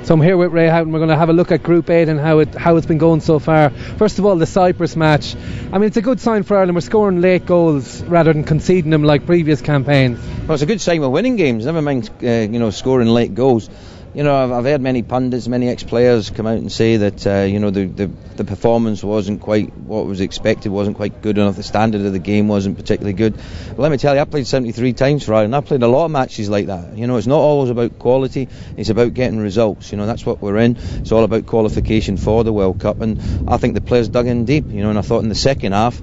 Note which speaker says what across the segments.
Speaker 1: So I'm here with Ray Houghton. We're going to have a look at Group 8 and how it's been going so far. First of all, the Cyprus match. I mean, it's a good sign for Ireland. We're scoring late goals rather than conceding them like previous campaigns.
Speaker 2: Well, it's a good sign we're winning games, never mind scoring late goals. I've heard many pundits, many ex-players come out and say that the performance wasn't quite what was expected, wasn't quite good enough. The standard of the game wasn't particularly good. But let me tell you, I played 73 times for Ireland. I played a lot of matches like that. It's not always about quality. It's about getting results. That's what we're in. It's all about qualification for the World Cup. And I think the players dug in deep. And I thought in the second half,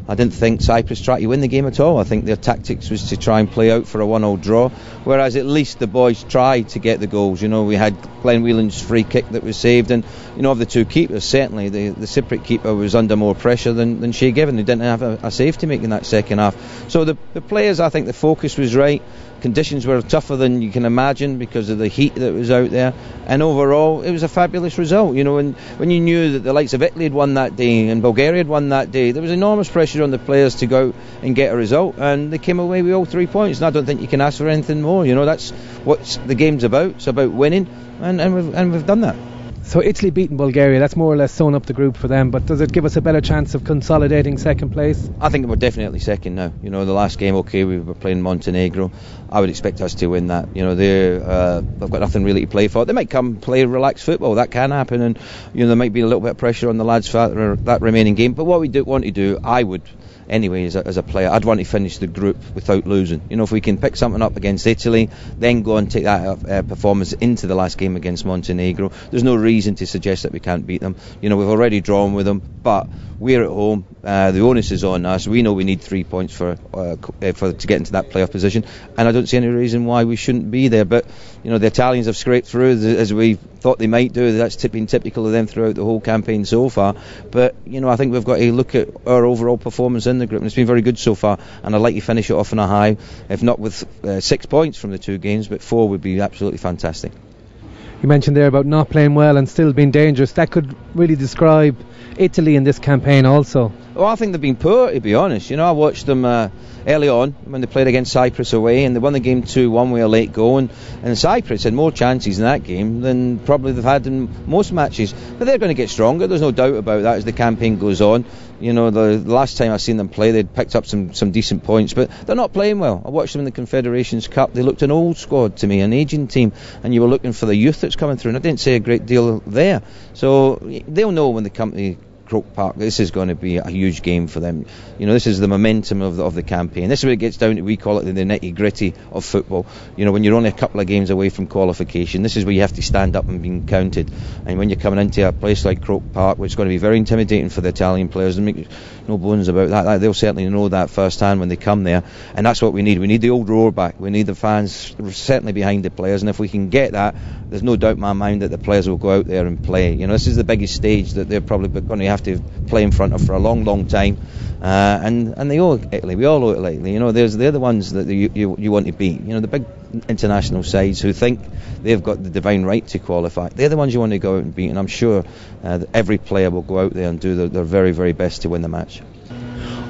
Speaker 2: I didn't think Cyprus tried to win the game at all. I think their tactics was to try and play out for a 1-1 draw, whereas at least the boys tried to get the goals. We had Glenn Whelan's free kick that was saved, and of the two keepers, certainly the Cypriot keeper was under more pressure than Shea Given, who didn't have a save to make in that second half. So the players, I think the focus was right. Conditions were tougher than you can imagine because of the heat that was out there, and overall it was a fabulous result. And when you knew that the likes of Italy had won that day and Bulgaria had won that day, there was enormous pressure on the players to go out and get a result, and they came away with all 3 points, and I don't think you can ask for anything more. That's what the game's about. It's about winning, and we've done that.
Speaker 1: So Italy beating Bulgaria, that's more or less sewn up the group for them, but does it give us a better chance of consolidating second place?
Speaker 2: I think we're definitely second now. The last game, okay, we were playing Montenegro. I would expect us to win that. They've got nothing really to play for. They might come play relaxed football, that can happen, and there might be a little bit of pressure on the lads for that remaining game. But what we do want to do, I would anyway, as a player, I'd want to finish the group without losing. If we can pick something up against Italy, then go and take that performance into the last game against Montenegro. There's no reason to suggest that we can't beat them. We've already drawn with them, but we're at home. The onus is on us. We know we need 3 points to get into that playoff position, and I don't see any reason why we shouldn't be there. But the Italians have scraped through as we thought they might do. That's been typical of them throughout the whole campaign so far. But I think we've got to look at our overall performance in the group, and it's been very good so far, and I'd like to finish it off on a high, if not with 6 points from the two games, but 4 would be absolutely fantastic.
Speaker 1: You mentioned there about not playing well and still being dangerous. That could really describe Italy in this campaign also.
Speaker 2: Well, I think they've been poor, to be honest. I watched them early on when they played against Cyprus away, and they won the game 2-1 with a late goal, and Cyprus had more chances in that game than probably they've had in most matches. But they're going to get stronger, there's no doubt about that, as the campaign goes on. The last time I seen them play, they'd picked up some decent points, but they're not playing well. I watched them in the Confederations Cup. They looked an old squad to me, an aging team, and you were looking for the youth that's coming through, and I didn't see a great deal there. So they'll know when they come to Croke Park, this is going to be a huge game for them. This is the momentum of the campaign. This is where it gets down to, we call it the nitty gritty of football. When you're only a couple of games away from qualification, this is where you have to stand up and be counted. And when you're coming into a place like Croke Park, which is going to be very intimidating for the Italian players, and make no bones about that, they'll certainly know that firsthand when they come there, and that's what we need. We need the old roar back. We need the fans certainly behind the players, and if we can get that, there's no doubt in my mind that the players will go out there and play. This is the biggest stage that they're probably going to have to play in front of for a long, long time, and they owe Italy. We all owe Italy. They're the ones that you want to beat. The big international sides who think they've got the divine right to qualify, they're the ones you want to go out and beat, and I'm sure that every player will go out there and do their very, very best to win the match.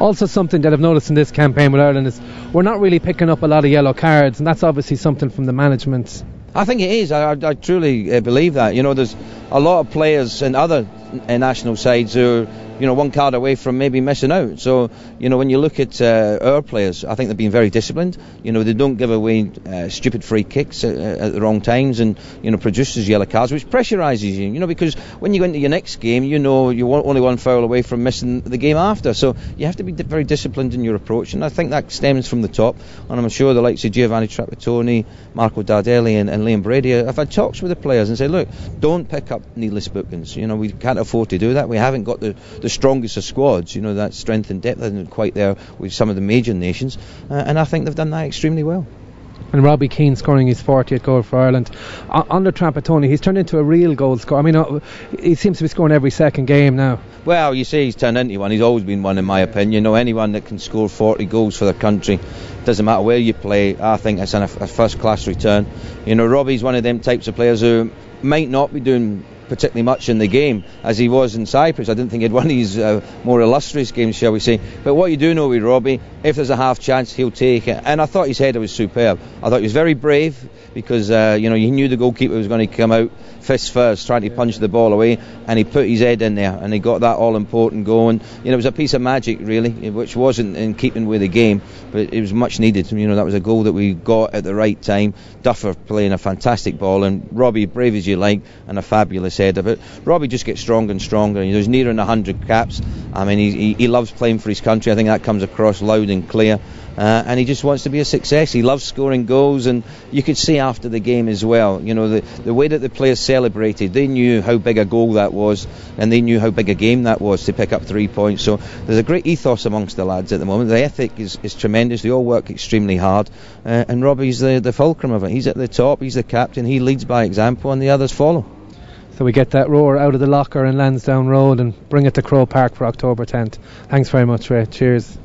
Speaker 1: Also, something that I've noticed in this campaign with Ireland is we're not really picking up a lot of yellow cards, and that's obviously something from the management.
Speaker 2: I think it is. I truly believe that. There's a lot of players in other national sides who are 1 card away from maybe missing out. So when you look at our players, I think they've been very disciplined. They don't give away stupid free kicks at the wrong times, and produces yellow cards, which pressurises you. Because when you go into your next game, you're only 1 foul away from missing the game after. So you have to be very disciplined in your approach, and I think that stems from the top. And I'm sure the likes of Giovanni Trapattoni, Marco Dardelli, and Liam Brady have had talks with the players and said, look, don't pick up needless bookings. We can't afford to do that. We haven't got the strongest of squads. That strength and depth isn't quite there with some of the major nations, and I think they've done that extremely well.
Speaker 1: And Robbie Keane scoring his 40th goal for Ireland. Under Trapattoni, he's turned into a real goal scorer. I mean, he seems to be scoring every second game now.
Speaker 2: Well, you say he's turned into one. He's always been one, in my opinion. Anyone that can score 40 goals for their country, doesn't matter where you play, I think it's a first-class return. Robbie's one of them types of players who might not be doing particularly much in the game as he was in Cyprus. I didn't think he'd one of his more illustrious games, shall we say. But what you do know with Robbie, if there's a half chance, he'll take it. And I thought his header was superb. I thought he was very brave because he knew the goalkeeper was going to come out fist first, trying to punch the ball away, and he put his head in there, and he got that all-important goal. And it was a piece of magic, really, which wasn't in keeping with the game, but it was much needed. That was a goal that we got at the right time. Duffer playing a fantastic ball, and Robbie, brave as you like, and a fabulous header. But Robbie just gets stronger and stronger. He's nearing 100 caps. I mean, he loves playing for his country. I think that comes across loud and clear. And he just wants to be a success. He loves scoring goals, and you could see after the game as well, the way that the players celebrated. They knew how big a goal that was, and they knew how big a game that was to pick up 3 points. So there's a great ethos amongst the lads at the moment. The ethic is tremendous. They all work extremely hard, and Robbie's the fulcrum of it. He's at the top, he's the captain, he leads by example, and the others follow.
Speaker 1: So we get that roar out of the locker in Lansdowne Road and bring it to Croke Park for October 10th. Thanks very much, Ray. Cheers.